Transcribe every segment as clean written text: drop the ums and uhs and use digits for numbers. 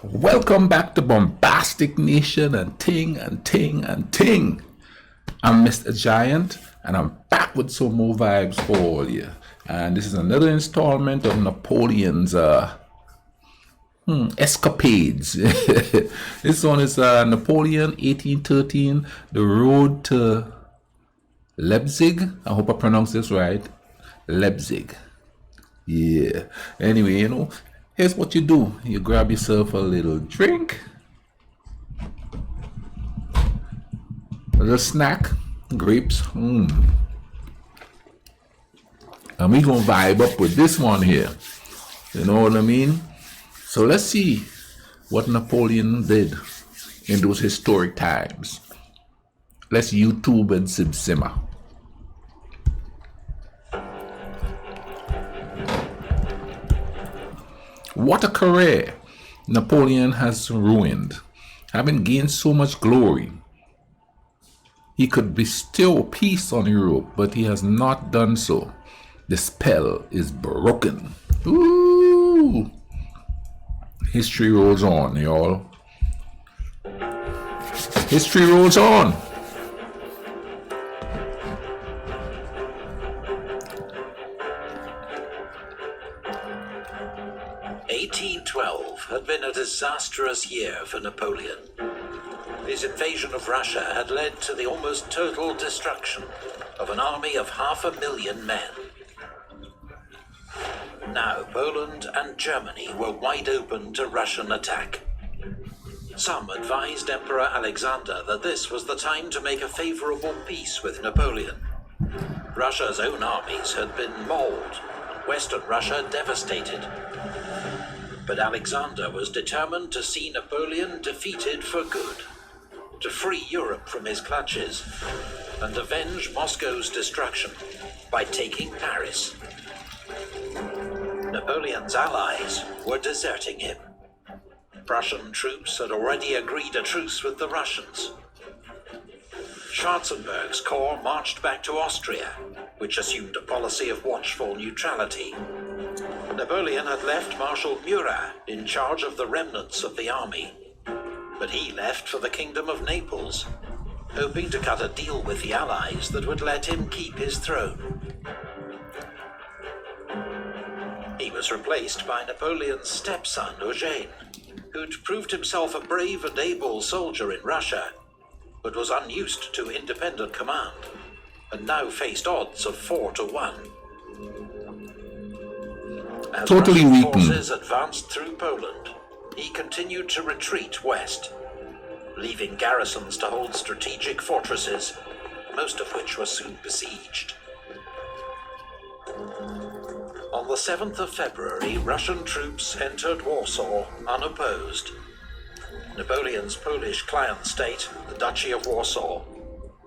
Welcome back to Bombastic Nation and Ting and Ting and Ting. I'm Mr. Giant and I'm back with some more vibes for all you. And this is another installment of Napoleon's escapades. This one is Napoleon 1813, The Road to Leipzig. I hope I pronounced this right. Leipzig. Yeah. Anyway, here's what you do. You grab yourself a little drink, a little snack, grapes. And we gonna vibe up with this one here. You know what I mean? So let's see what Napoleon did in those historic times. Let's YouTube and simmer. What a career Napoleon has ruined. Having gained so much glory, he could bestow peace on Europe, but he has not done so. The spell is broken. Ooh! History rolls on, y'all. History rolls on. Had been a disastrous year for Napoleon. His invasion of Russia had led to the almost total destruction of an army of 500,000 men. Now Poland and Germany were wide open to Russian attack. Some advised Emperor Alexander that this was the time to make a favorable peace with Napoleon. Russia's own armies had been mauled, and Western Russia devastated. But Alexander was determined to see Napoleon defeated for good, to free Europe from his clutches, and avenge Moscow's destruction by taking Paris. Napoleon's allies were deserting him. Prussian troops had already agreed a truce with the Russians. Schwarzenberg's corps marched back to Austria, which assumed a policy of watchful neutrality. Napoleon had left Marshal Murat in charge of the remnants of the army, but he left for the Kingdom of Naples, hoping to cut a deal with the Allies that would let him keep his throne. He was replaced by Napoleon's stepson, Eugene, who'd proved himself a brave and able soldier in Russia, but was unused to independent command, and now faced odds of 4-1. As Totally Russian weakened. forces advanced through Poland, he continued to retreat west, leaving garrisons to hold strategic fortresses, most of which were soon besieged. On the 7th of February, Russian troops entered Warsaw unopposed. Napoleon's Polish client state, the Duchy of Warsaw,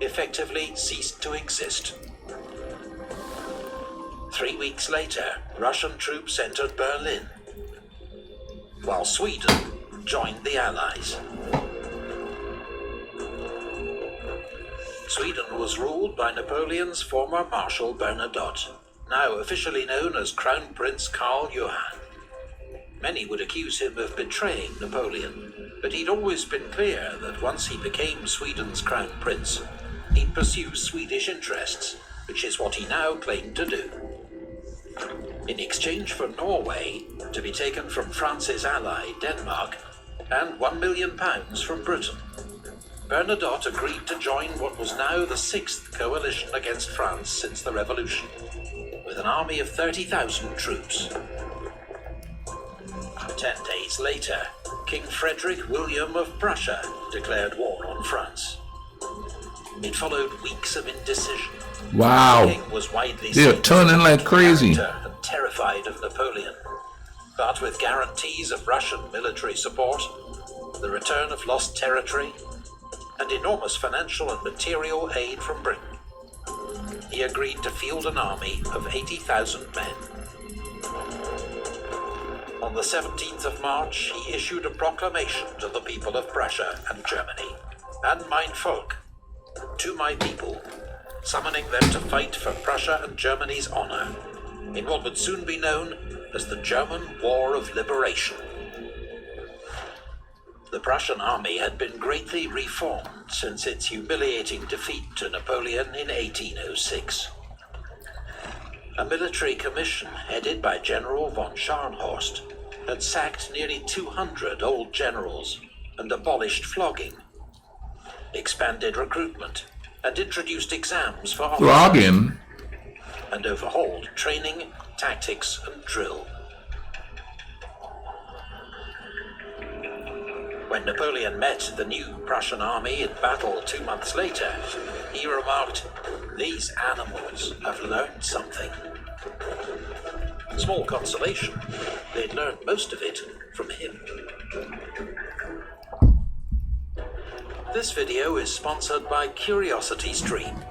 effectively ceased to exist. 3 weeks later, Russian troops entered Berlin, while Sweden joined the Allies. Sweden was ruled by Napoleon's former Marshal Bernadotte, now officially known as Crown Prince Karl Johann. Many would accuse him of betraying Napoleon, but he'd always been clear that once he became Sweden's Crown Prince, he'd pursue Swedish interests, which is what he now claimed to do. In exchange for Norway, to be taken from France's ally Denmark, and £1 million from Britain, Bernadotte agreed to join what was now the 6th coalition against France since the Revolution, with an army of 30,000 troops. 10 days later, King Frederick William of Prussia declared war on France. It followed weeks of indecision. Wow. The king was widely They're seen turning as a like crazy. character and terrified of Napoleon. But with guarantees of Russian military support, the return of lost territory, and enormous financial and material aid from Britain, he agreed to field an army of 80,000 men. On the 17th of March, he issued a proclamation to the people of Prussia and Germany, and mein Volk, to my people, summoning them to fight for Prussia and Germany's honor, in what would soon be known as the German War of Liberation. The Prussian army had been greatly reformed since its humiliating defeat to Napoleon in 1806. A military commission headed by General von Scharnhorst had sacked nearly 200 old generals and abolished flogging, expanded recruitment, and introduced exams for officers, Flogging? and overhauled training, tactics, and drill. When Napoleon met the new Prussian army in battle 2 months later, he remarked, "These animals have learned something." Small consolation, they'd learned most of it from him. This video is sponsored by CuriosityStream,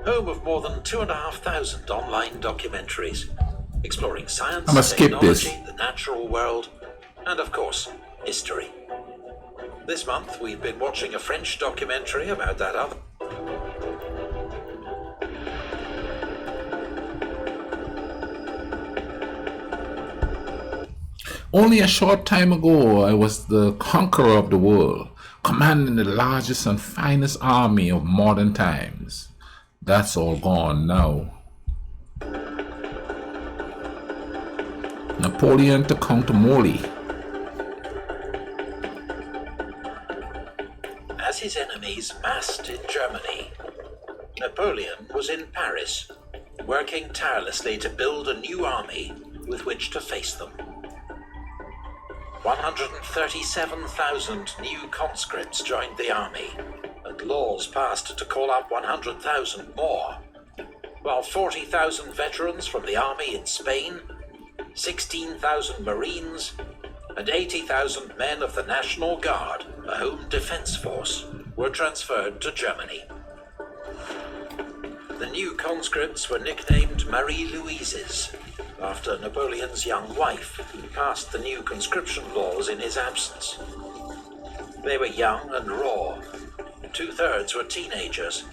home of more than 2,500 online documentaries, exploring science, I'ma skip technology, this. the natural world, and of course, history. This month, we've been watching a French documentary about that other. Only a short time ago, I was the conqueror of the world, commanding the largest and finest army of modern times. That's all gone now. Napoleon to Count Molly. As his enemies massed in Germany, Napoleon was in Paris, working tirelessly to build a new army with which to face them. 137,000 new conscripts joined the army, and laws passed to call up 100,000 more, while 40,000 veterans from the army in Spain, 16,000 Marines, and 80,000 men of the National Guard, a home defense force, were transferred to Germany. The new conscripts were nicknamed Marie-Louises, after Napoleon's young wife, who passed the new conscription laws in his absence. They were young and raw. 2/3 were teenagers,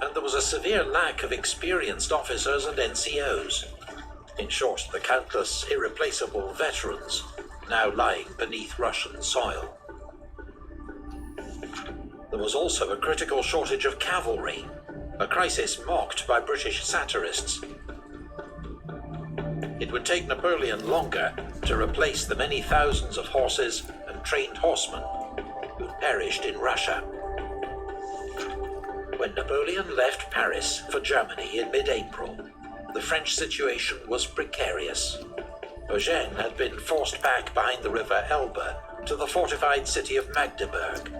and there was a severe lack of experienced officers and NCOs. In short, the countless irreplaceable veterans now lying beneath Russian soil. There was also a critical shortage of cavalry, a crisis mocked by British satirists. It would take Napoleon longer to replace the many thousands of horses and trained horsemen who perished in Russia. When Napoleon left Paris for Germany in mid-April, the French situation was precarious. Eugene had been forced back behind the river Elbe to the fortified city of Magdeburg.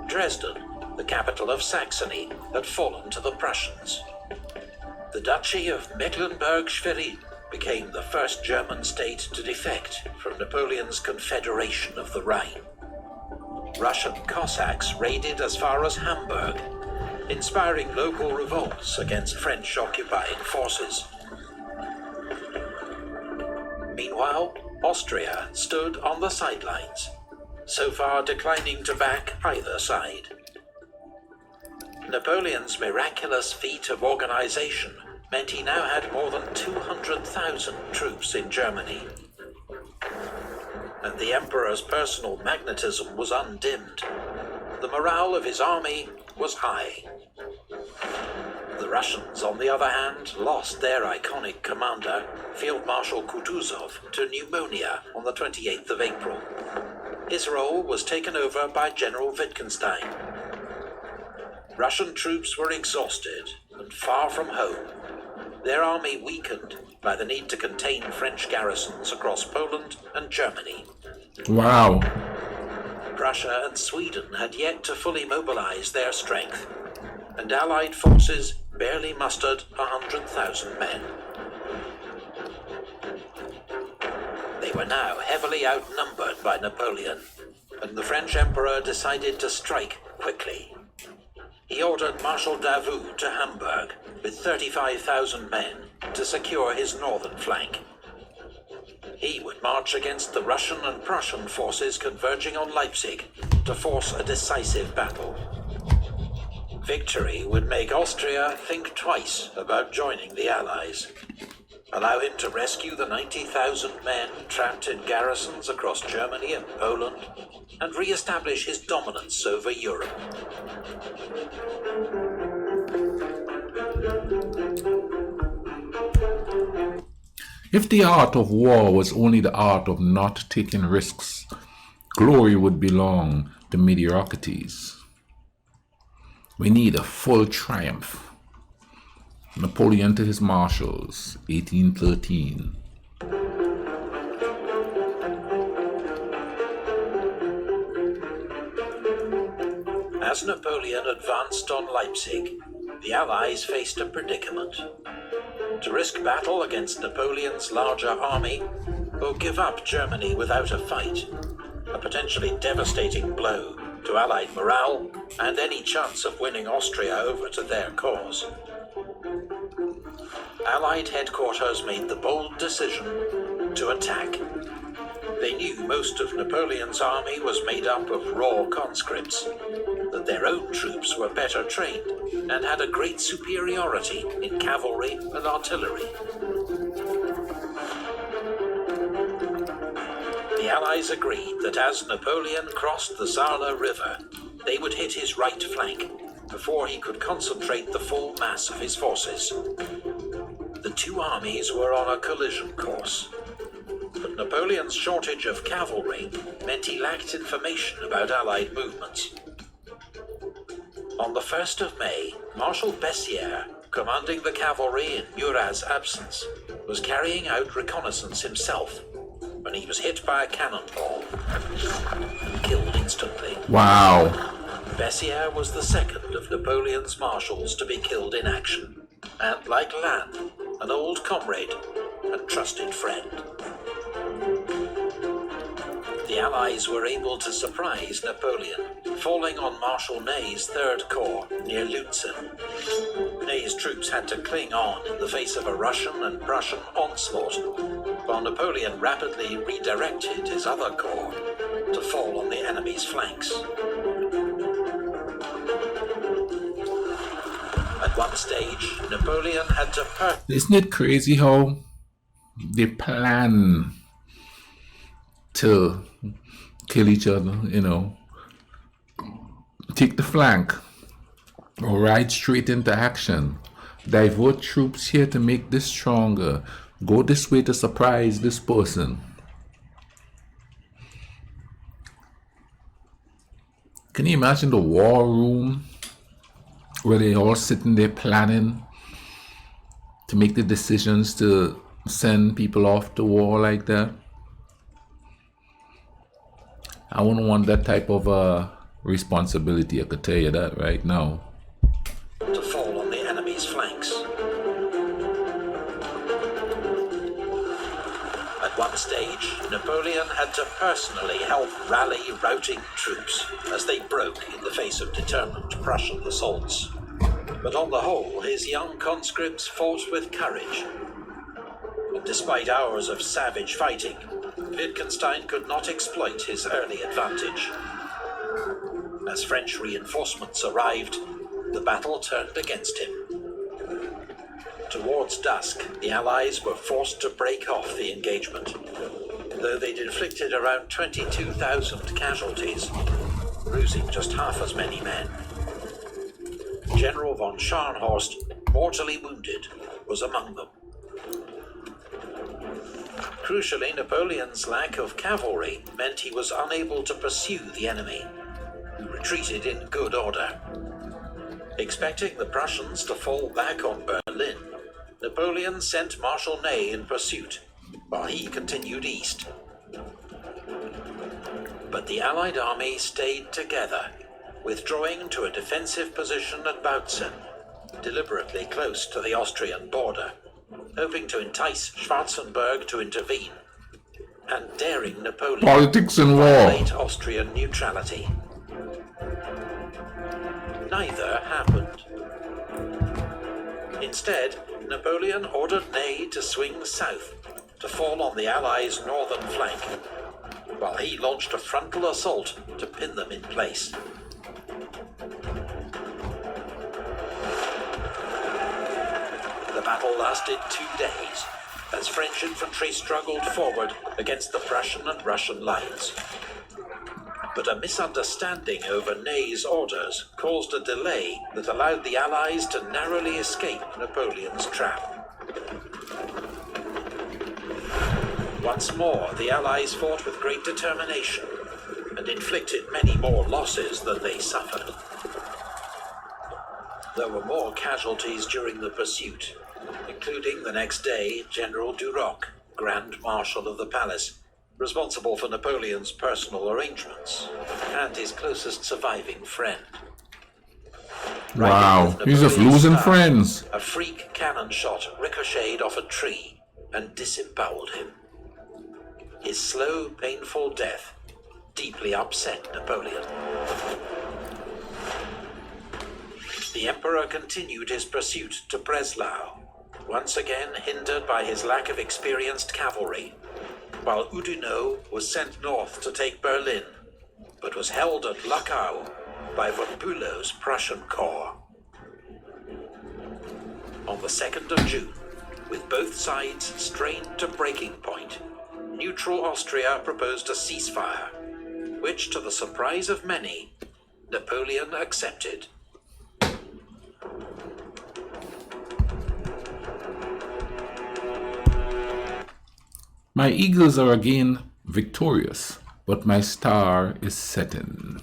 Dresden, the capital of Saxony, had fallen to the Prussians. The Duchy of Mecklenburg-Schwerin became the first German state to defect from Napoleon's Confederation of the Rhine. Russian Cossacks raided as far as Hamburg, inspiring local revolts against French occupying forces. Meanwhile, Austria stood on the sidelines, so far declining to back either side. Napoleon's miraculous feat of organization meant he now had more than 200,000 troops in Germany. And the Emperor's personal magnetism was undimmed. The morale of his army was high. The Russians, on the other hand, lost their iconic commander, Field Marshal Kutuzov, to pneumonia on the 28th of April. His role was taken over by General Wittgenstein. Russian troops were exhausted and far from home, their army weakened by the need to contain French garrisons across Poland and Germany. Wow. Prussia and Sweden had yet to fully mobilize their strength, and Allied forces barely mustered 100,000 men. They were now heavily outnumbered by Napoleon, and the French Emperor decided to strike quickly. He ordered Marshal Davout to Hamburg with 35,000 men to secure his northern flank. He would march against the Russian and Prussian forces converging on Leipzig to force a decisive battle. Victory would make Austria think twice about joining the Allies. allow him to rescue the 90,000 men trapped in garrisons across Germany and Poland, and re-establish his dominance over Europe. If the art of war was only the art of not taking risks, glory would belong to mediocrities. We need a full triumph. Napoleon to his marshals, 1813. As Napoleon advanced on Leipzig, the Allies faced a predicament. To risk battle against Napoleon's larger army, or give up Germany without a fight, a potentially devastating blow to Allied morale and any chance of winning Austria over to their cause. Allied headquarters made the bold decision to attack. They knew most of Napoleon's army was made up of raw conscripts, that their own troops were better trained and had a great superiority in cavalry and artillery. The Allies agreed that as Napoleon crossed the Saale River, they would hit his right flank before he could concentrate the full mass of his forces. The two armies were on a collision course, but Napoleon's shortage of cavalry meant he lacked information about Allied movements. On the 1st of May, Marshal Bessières, commanding the cavalry in Murat's absence, was carrying out reconnaissance himself when he was hit by a cannonball and killed instantly. Wow. Bessières was the second of Napoleon's marshals to be killed in action, and like Lannes, an old comrade and trusted friend. The Allies were able to surprise Napoleon, falling on Marshal Ney's Third Corps near Lutzen. Ney's troops had to cling on in the face of a Russian and Prussian onslaught, while Napoleon rapidly redirected his other corps to fall on the enemy's flanks. At one stage, Napoleon had to Isn't it crazy how they plan to kill each other, take the flank, or ride straight into action, divert troops here to make this stronger, go this way to surprise this person. Can you imagine the war room where they all sitting there planning to make the decisions to send people off to war like that? I wouldn't want that type of responsibility, I could tell you that right now. To fall on the enemy's flanks. At one stage, Napoleon had to personally help rally routing troops as they broke in the face of determined Prussian assaults. But on the whole, his young conscripts fought with courage. And despite hours of savage fighting, Wittgenstein could not exploit his early advantage. As French reinforcements arrived, the battle turned against him. Towards dusk, the Allies were forced to break off the engagement, though they'd inflicted around 22,000 casualties, losing just half as many men. General von Scharnhorst, mortally wounded, was among them. Crucially, Napoleon's lack of cavalry meant he was unable to pursue the enemy, who retreated in good order. Expecting the Prussians to fall back on Berlin, Napoleon sent Marshal Ney in pursuit, while he continued east. But the Allied army stayed together, withdrawing to a defensive position at Bautzen, deliberately close to the Austrian border, hoping to entice Schwarzenberg to intervene, and daring Napoleon Politics and to war. violate Austrian neutrality. Neither happened. Instead, Napoleon ordered Ney to swing south to fall on the Allies' northern flank, while he launched a frontal assault to pin them in place. The battle lasted 2 days, as French infantry struggled forward against the Prussian and Russian lines. But a misunderstanding over Ney's orders caused a delay that allowed the Allies to narrowly escape Napoleon's trap. Once more, the Allies fought with great determination and inflicted many more losses than they suffered. There were more casualties during the pursuit, including the next day General Duroc, Grand Marshal of the Palace, responsible for Napoleon's personal arrangements, and his closest surviving friend. Wow, he's just losing friends. A freak cannon shot ricocheted off a tree and disemboweled him. His slow, painful death deeply upset Napoleon. The Emperor continued his pursuit to Breslau, once again hindered by his lack of experienced cavalry, while Oudinot was sent north to take Berlin, but was held at Luckau by von Bülow's Prussian corps. On the 2nd of June, with both sides strained to breaking point, neutral Austria proposed a ceasefire, which, to the surprise of many, Napoleon accepted. My eagles are again victorious, but my star is setting.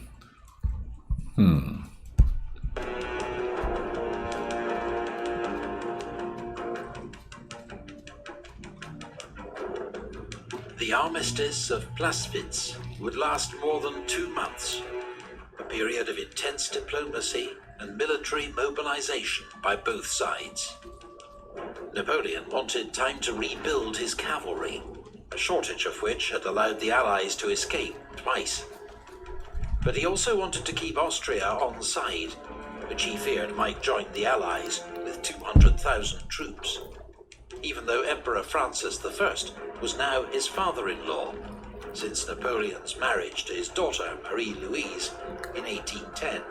The armistice of Plaswitz would last more than 2 months, a period of intense diplomacy and military mobilization by both sides. Napoleon wanted time to rebuild his cavalry, a shortage of which had allowed the Allies to escape twice. But he also wanted to keep Austria on side, which he feared might join the Allies with 200,000 troops, even though Emperor Francis I was now his father-in-law, since Napoleon's marriage to his daughter Marie-Louise in 1810.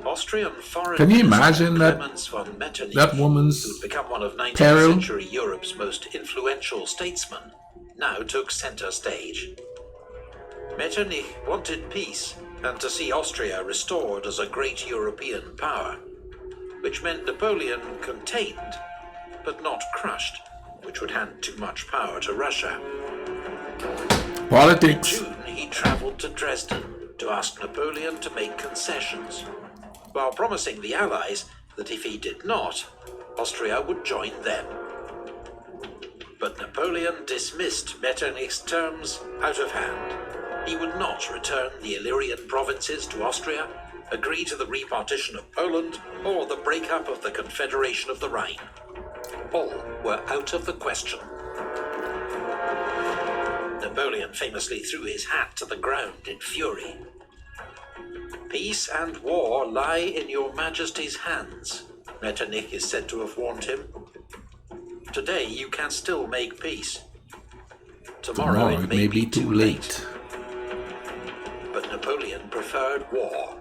Austrian foreign Can you imagine that Clemens von Metternich, that woman's who'd become one of 19th peril? century Europe's most influential statesmen, now took center stage. Metternich wanted peace and to see Austria restored as a great European power, which meant Napoleon contained, but not crushed, which would hand too much power to Russia. Politics. In June, he traveled to Dresden to ask Napoleon to make concessions, while promising the Allies that if he did not, Austria would join them. But Napoleon dismissed Metternich's terms out of hand. He would not return the Illyrian provinces to Austria, agree to the repartition of Poland, or the breakup of the Confederation of the Rhine. All were out of the question. Napoleon famously threw his hat to the ground in fury. "Peace and war lie in your Majesty's hands," Metternich is said to have warned him. "Today you can still make peace. Tomorrow it may be too late." But Napoleon preferred war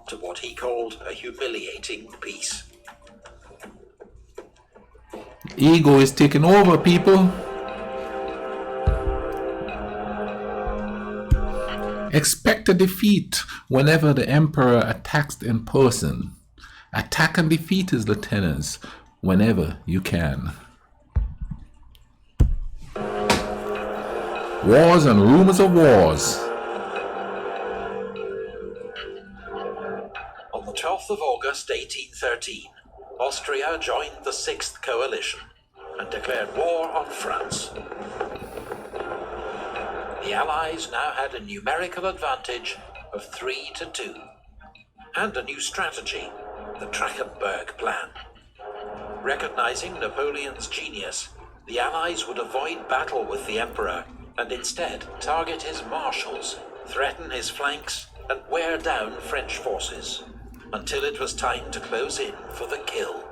to what he called a humiliating peace. Ego is taking over, people. Expect a defeat whenever the Emperor attacks in person. Attack and defeat his lieutenants whenever you can. Wars and rumors of wars. On the 12th of August 1813, Austria joined the Sixth Coalition and declared war on France. The Allies now had a numerical advantage of 3-2, and a new strategy, the Trachenberg Plan. Recognizing Napoleon's genius, the Allies would avoid battle with the Emperor and instead target his marshals, threaten his flanks, and wear down French forces, until it was time to close in for the kill.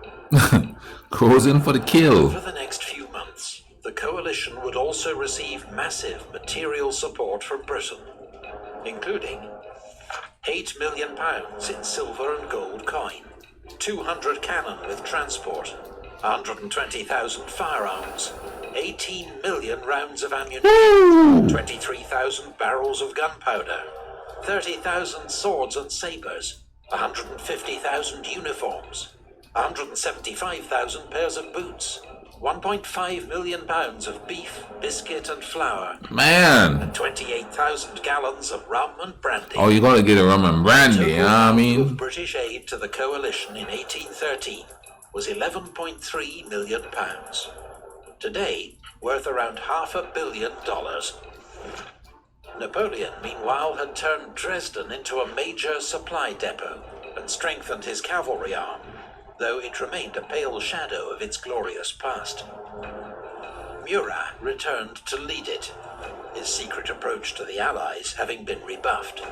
Close in for the kill. Over the next few months, the coalition would also receive massive material support from Britain, including £8 million in silver and gold coin, 200 cannon with transport, 120,000 firearms, 18 million rounds of ammunition, 23,000 barrels of gunpowder, 30,000 swords and sabres, 150,000 uniforms, 175,000 pairs of boots, 1.5 million pounds of beef, biscuit and flour, Man. and 28,000 gallons of rum and brandy. Oh, you gotta get a rum and brandy, you know what I mean? British aid to the coalition in 1813 was 11.3 million pounds. Today, worth around $500 million. Napoleon, meanwhile, had turned Dresden into a major supply depot and strengthened his cavalry arm, though it remained a pale shadow of its glorious past. Murat returned to lead it, his secret approach to the Allies having been rebuffed.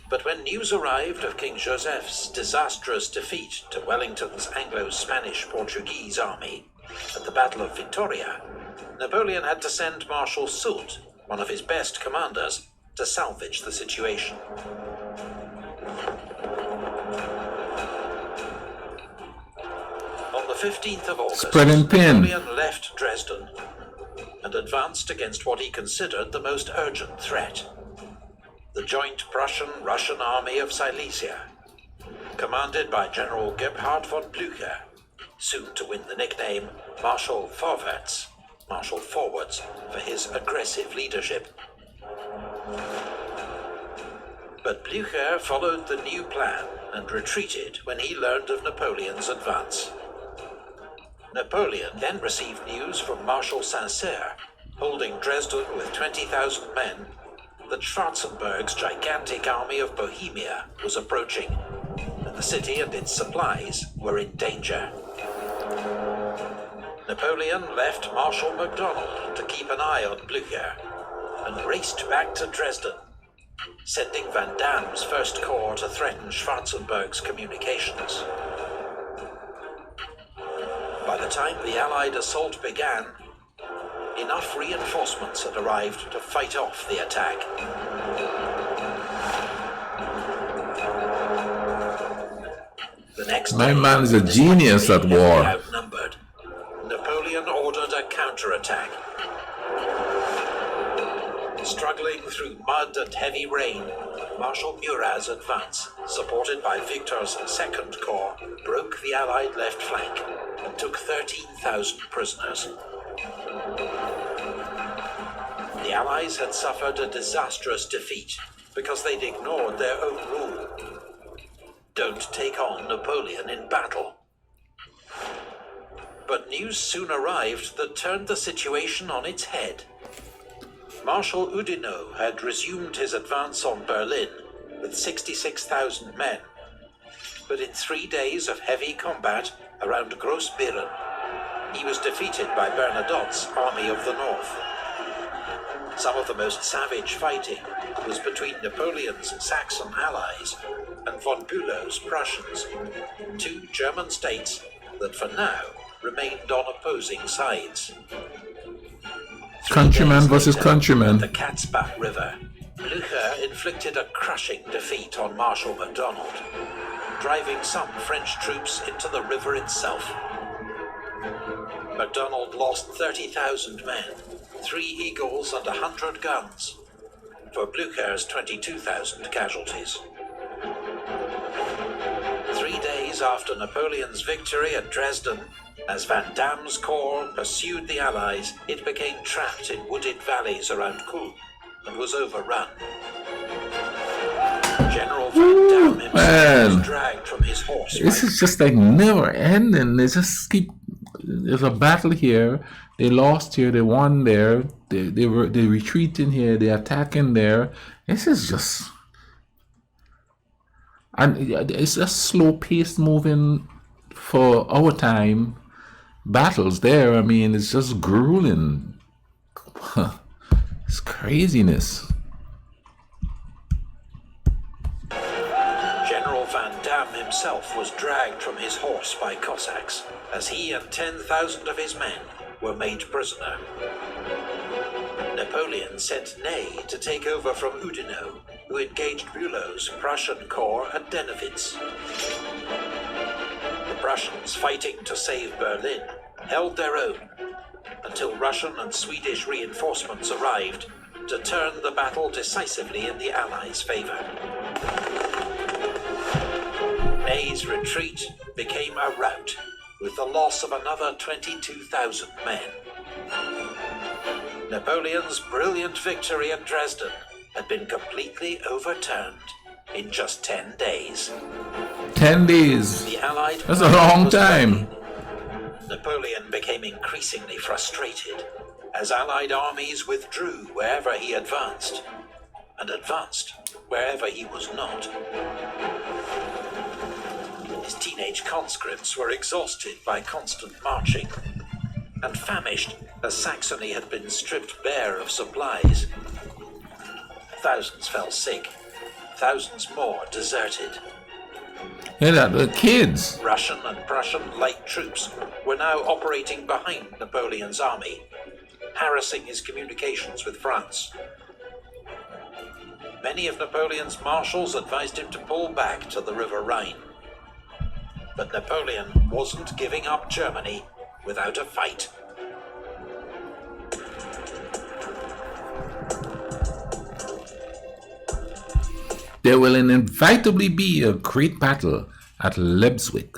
But when news arrived of King Joseph's disastrous defeat to Wellington's Anglo-Spanish-Portuguese army at the Battle of Victoria, Napoleon had to send Marshal Soult, one of his best commanders, to salvage the situation. On the 15th of August, Napoleon left Dresden and advanced against what he considered the most urgent threat, the joint Prussian-Russian army of Silesia, commanded by General Gebhard von Blücher, soon to win the nickname Marshal Vorwärts, Marshal Forwards, for his aggressive leadership. But Blücher followed the new plan and retreated when he learned of Napoleon's advance. Napoleon then received news from Marshal Saint-Cyr, holding Dresden with 20,000 men, that Schwarzenberg's gigantic army of Bohemia was approaching, and the city and its supplies were in danger. Napoleon left Marshal MacDonald to keep an eye on Blücher, and raced back to Dresden, sending Van Damme's First Corps to threaten Schwarzenberg's communications. By the time the Allied assault began, enough reinforcements had arrived to fight off the attack. The next My day, man is a genius at war. Outnumbered, Napoleon ordered a counterattack. Struggling through mud and heavy rain, Marshal Murat's advance, supported by Victor's Second Corps, broke the Allied left flank and took 13,000 prisoners. The Allies had suffered a disastrous defeat because they'd ignored their own rule. Don't take on Napoleon in battle. But news soon arrived that turned the situation on its head. Marshal Oudinot had resumed his advance on Berlin with 66,000 men, but in 3 days of heavy combat around Grossbeeren, he was defeated by Bernadotte's Army of the North. Some of the most savage fighting was between Napoleon's Saxon allies and von Bülow's Prussians, two German states that for now remained on opposing sides. Countryman versus countryman. At the Katzbach River, Blücher inflicted a crushing defeat on Marshal MacDonald, driving some French troops into the river itself. MacDonald lost 30,000 men, 3 Eagles and 100 guns, for Blücher's 22,000 casualties. 3 days after Napoleon's victory at Dresden, as Van Damme's corps pursued the Allies, it became trapped in wooded valleys around Kulm and was overrun. General Van Damme himself was dragged from his horse. This is just like never ending. They just keep. There's a battle here. They lost here. They won there. They retreating here. They attacking there. This is just. And it's just slow paced moving for our time. Battles there, I mean, it's just grueling. It's craziness. General Van Damme himself was dragged from his horse by Cossacks, as he and 10,000 of his men were made prisoner. Napoleon sent Ney to take over from Oudinot, who engaged Bülow's Prussian corps at Dennewitz. The The Prussians, fighting to save Berlin, held their own until Russian and Swedish reinforcements arrived to turn the battle decisively in the Allies' favor. Ney's retreat became a rout, with the loss of another 22,000 men. Napoleon's brilliant victory at Dresden had been completely overturned in just 10 days. 10 days. The Allied That's a long was time. failing. Napoleon became increasingly frustrated as Allied armies withdrew wherever he advanced, and advanced wherever he was not. His teenage conscripts were exhausted by constant marching, and famished as Saxony had been stripped bare of supplies. Thousands fell sick, thousands more deserted. Hey, that the kids. Russian and Prussian light troops were now operating behind Napoleon's army, harassing his communications with France. Many of Napoleon's marshals advised him to pull back to the River Rhine. But Napoleon wasn't giving up Germany without a fight. There will inevitably be a great battle at Leipzig.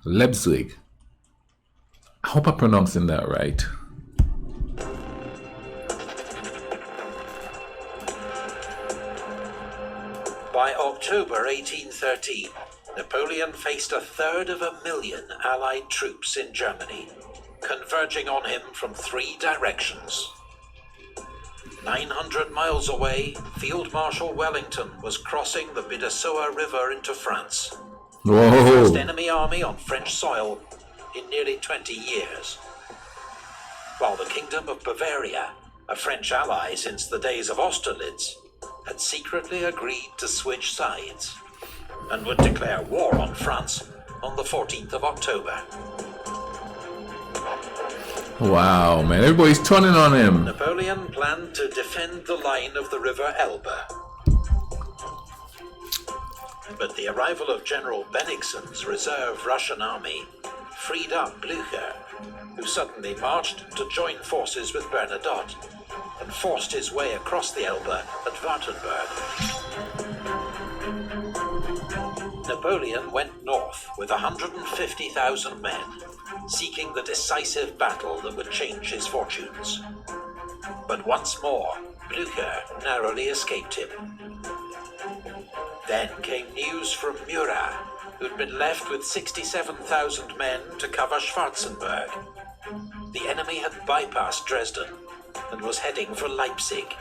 Leipzig. I hope I'm pronouncing that right. By October 1813, Napoleon faced 1/3 Allied troops in Germany, converging on him from 3 directions. 900 miles away, Field Marshal Wellington was crossing the Bidassoa River into France. The first Whoa. enemy army on French soil in nearly 20 years. While the Kingdom of Bavaria, a French ally since the days of Austerlitz, had secretly agreed to switch sides and would declare war on France on the 14th of October. Wow, man. Everybody's turning on him. Napoleon planned to defend the line of the River Elbe. But the arrival of General Bennigsen's reserve Russian army freed up Blücher, who suddenly marched to join forces with Bernadotte and forced his way across the Elbe at Wartenburg. Napoleon went north with 150,000 men, seeking the decisive battle that would change his fortunes. But once more, Blücher narrowly escaped him. Then came news from Murat, who'd been left with 67,000 men to cover Schwarzenberg. The enemy had bypassed Dresden and was heading for Leipzig.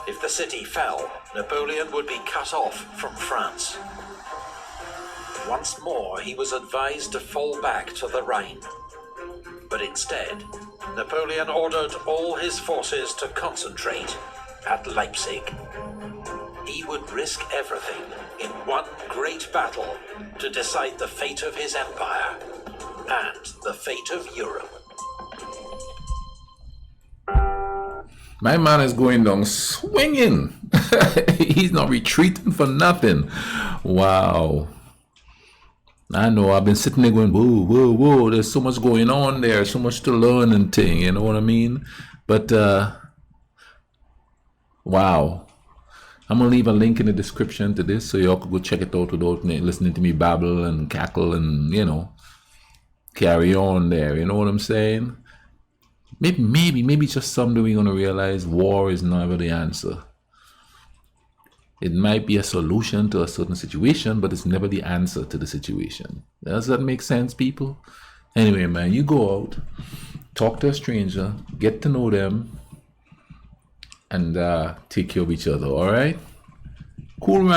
If the city fell, Napoleon would be cut off from France. Once more, he was advised to fall back to the Rhine. But instead, Napoleon ordered all his forces to concentrate at Leipzig. He would risk everything in one great battle to decide the fate of his empire and the fate of Europe. My man is going down swinging. He's not retreating for nothing. Wow. I know, I've been sitting there going, whoa, whoa, whoa, there's so much going on there, so much to learn and thing, you know what I mean? But, wow. I'm going to leave a link in the description to this so y'all could go check it out without listening to me babble and cackle and, you know, carry on there, you know what I'm saying? Maybe just someday we're going to realize war is never the answer. It might be a solution to a certain situation, but it's never the answer to the situation. Does that make sense, people? Anyway, man, you go out, talk to a stranger, get to know them, and take care of each other, all right? Cool, man.